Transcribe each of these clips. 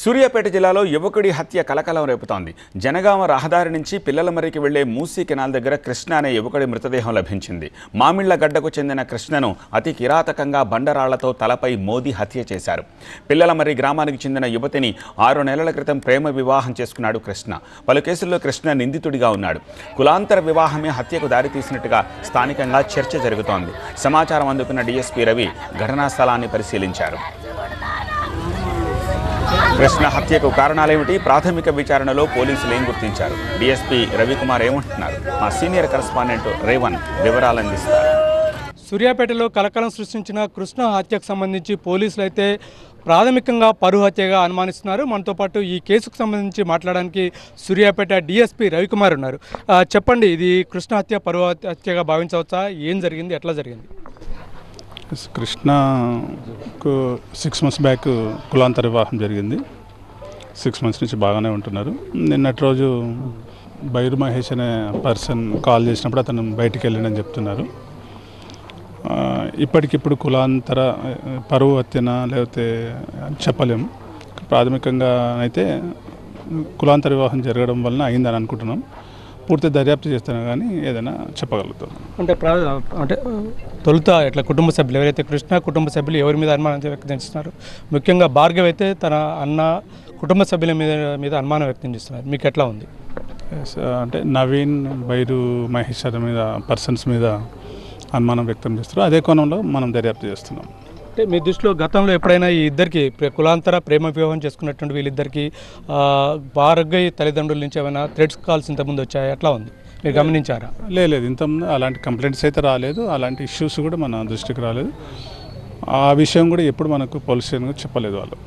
సూర్యాపేట జిల్లాలో యువకుడి హత్య కలకలం రేపుతోంది. జనగామ రహదారి నుంచి పిల్లలమరికి వెళ్లే మూసీ కెనాల్ దగ్గర కృష్ణ అనే యువకుడి మృతదేహం లభించింది. మామిళ్లగడ్డకు చెందిన కృష్ణను అతి కిరాతకంగా బండరాళ్లతో తలపై మోదీ హత్య చేశారు. పిల్లలమరి గ్రామానికి చెందిన యువతిని 6 నెలల క్రితం ప్రేమ వివాహం చేసుకున్నాడు కృష్ణ. పలు కేసుల్లో కృష్ణ నిందితుడిగా ఉన్నాడు. కులాంతర వివాహమే హత్యకు దారితీసినట్టుగా స్థానికంగా చర్చ జరుగుతోంది. సమాచారం అందుకున్న డీఎస్పీ రవి ఘటనా స్థలాన్ని పరిశీలించారు. కృష్ణ హత్యకు కారణాలేమిటి, ప్రాథమిక విచారణలో పోలీసులు ఏం గుర్తించారు, డీఎస్పీ రవికుమార్ ఏమంటున్నారు, మా సీనియర్ కరెస్పాండెంట్ రేవన్ వివరాలు అందిస్తారు. సూర్యాపేటలో కలకలం సృష్టించిన కృష్ణ హత్యకు సంబంధించి పోలీసులు అయితే ప్రాథమికంగా పరువు హత్యగా అనుమానిస్తున్నారు. మనతో పాటు ఈ కేసుకు సంబంధించి మాట్లాడడానికి సూర్యాపేట డీఎస్పీ రవికుమార్ ఉన్నారు. చెప్పండి, ఇది కృష్ణ హత్య పరువు హత్యగా భావించవచ్చా? ఏం జరిగింది, ఎట్లా జరిగింది? కృష్ణకు 6 months బ్యాక్ కులాంతర వివాహం జరిగింది. 6 months నుంచి బాగానే ఉంటున్నారు. నిన్నటి రోజు బైరు మహేష్ అనే పర్సన్ కాల్ చేసినప్పుడు అతను బయటికి వెళ్ళిండని చెప్తున్నారు. ఇప్పటికిప్పుడు కులాంతర పరువు హత్యన లేకపోతే చెప్పలేము. ప్రాథమికంగా అయితే కులాంతర వివాహం జరగడం వలన అయిందని అనుకుంటున్నాం. పూర్తి దర్యాప్తు చేస్తాను కానీ ఏదైనా చెప్పగలుగుతాం. అంటే తొలుత ఇట్లా కుటుంబ సభ్యులు ఎవరైతే కృష్ణ కుటుంబ సభ్యులు ఎవరి మీద అనుమానం వ్యక్తం చేస్తున్నారు? ముఖ్యంగా భార్గవ్ అయితే తన అన్న కుటుంబ సభ్యుల మీద అనుమానం వ్యక్తం చేస్తున్నారు. మీకు ఎట్లా ఉంది? అంటే నవీన్, బైరు మహేష్ మీద పర్సన్స్ మీద అనుమానం వ్యక్తం చేస్తారు. అదే కోణంలో మనం దర్యాప్తు చేస్తున్నాం. అంటే మీ దృష్టిలో గతంలో ఎప్పుడైనా ఈ ఇద్దరికి కులాంతర ప్రేమ వివాహం చేసుకున్నటువంటి వీళ్ళిద్దరికి భార్గవ్ తల్లిదండ్రుల నుంచి ఏమైనా థ్రెడ్స్ కాల్స్ ఇంతకుముందు వచ్చాయి, ఎట్లా ఉంది, మీరు గమనించారా? లేదు, ఇంతకుముందు అలాంటి కంప్లైంట్స్ అయితే రాలేదు. అలాంటి ఇష్యూస్ కూడా మన దృష్టికి రాలేదు. ఆ విషయం కూడా ఎప్పుడు మనకు పోలీస్ స్టేషన్గా చెప్పలేదు వాళ్ళు.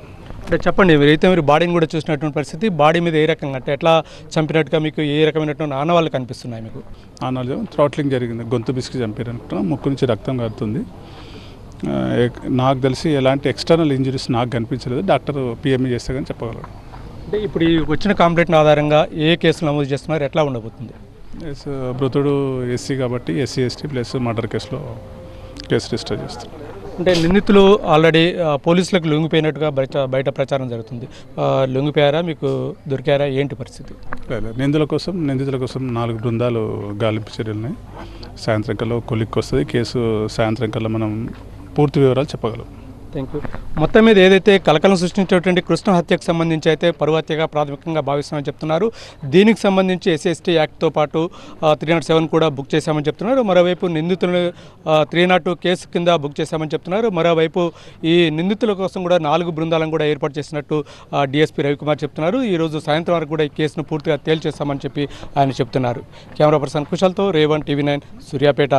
అంటే చెప్పండి, మీరు బాడీని కూడా చూసినటువంటి పరిస్థితి, బాడీ మీద ఏ రకంగా అంటే ఎట్లా చంపినట్టుగా మీకు ఏ రకమైనటువంటి ఆనవాళ్ళు కనిపిస్తున్నాయి? మీకు ఆనవాళ్ళు థ్రాట్లింగ్ జరిగింది, గొంతు బిసికి చంపారు అనుకుంటున్నాం. ముక్కు నుంచి రక్తం కారుతుంది. నాకు తెలిసి ఎలాంటి ఎక్స్టర్నల్ ఇంజరీస్ నాకు కనిపించలేదు. డాక్టర్ పిఎంఈ చేస్తే కానీ చెప్పగలరు. అంటే ఇప్పుడు ఈ వచ్చిన కంప్లైంట్ ఆధారంగా ఏ కేసులు నమోదు చేస్తున్నారు, ఎట్లా ఉండబోతుంది? మృతుడు ఎస్సీ కాబట్టి ఎస్సీ ఎస్టీ ప్లస్ మర్డర్ కేసులో కేసు రిజిస్టర్ చేస్తారు. అంటే నిందితులు ఆల్రెడీ పోలీసులకు లొంగిపోయినట్టుగా బయట ప్రచారం జరుగుతుంది. లొంగిపోయారా, మీకు దొరికారా, ఏంటి పరిస్థితి? నిందితుల కోసం 4 బృందాలు గాలింపు చర్యలున్నాయి. సాయంత్రం కల్లా కొలిక్కి వస్తుంది కేసు. సాయంత్రం కల్లా మనం పూర్తి వివరాలు చెప్పగలం. Thank you. మొత్తం మీద ఏదైతే కలకలం సృష్టించేటువంటి కృష్ణ హత్యకు సంబంధించి అయితే పరువు హత్యగా ప్రాథమికంగా భావిస్తామని చెప్తున్నారు. దీనికి సంబంధించి SC/ST యాక్ట్తో పాటు 307 కూడా బుక్ చేశామని చెప్తున్నారు. మరోవైపు నిందితులను 302 కేసు కింద బుక్ చేశామని చెప్తున్నారు. మరోవైపు ఈ నిందితుల కోసం కూడా 4 బృందాలను కూడా ఏర్పాటు చేసినట్టు డీఎస్పీ రవికుమార్ చెప్తున్నారు. ఈరోజు సాయంత్రం వరకు కూడా ఈ కేసును పూర్తిగా తేల్చేస్తామని చెప్పి ఆయన చెప్తున్నారు. Camera person కుశల్తో Revan, TV9 Suryapet.